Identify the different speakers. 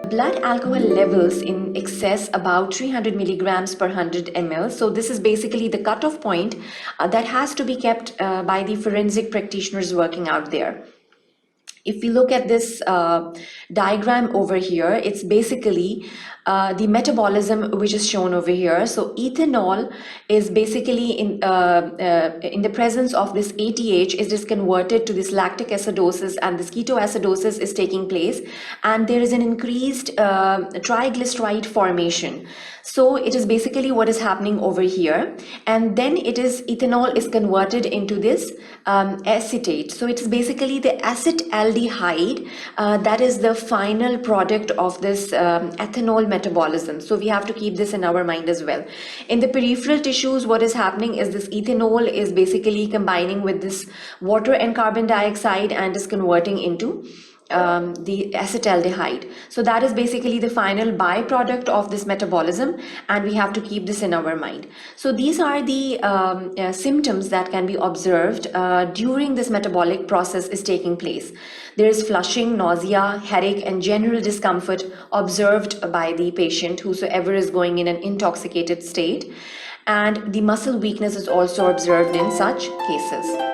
Speaker 1: Blood alcohol levels in excess about 300 milligrams per 100 ml. So this is basically the cutoff point that has to be kept by the forensic practitioners working out there. If we look at this diagram over here, it's basically the metabolism which is shown over here. So ethanol is basically in the presence of this ATH, it is converted to this lactic acidosis, and this ketoacidosis is taking place, and there is an increased triglyceride formation. So it is basically what is happening over here, and then ethanol is converted into this acetate. So it is basically the acetaldehyde that is the final product of this ethanol metabolism. So we have to keep this in our mind as well. In the peripheral tissues, what is happening is this ethanol is basically combining with this water and carbon dioxide and is converting into the acetaldehyde. So that is basically the final byproduct of this metabolism, and we have to keep this in our mind. So these are the symptoms that can be observed during this metabolic process is taking place. There is flushing, nausea, headache, and general discomfort observed by the patient, whosoever is going in an intoxicated state, and the muscle weakness is also observed in such cases.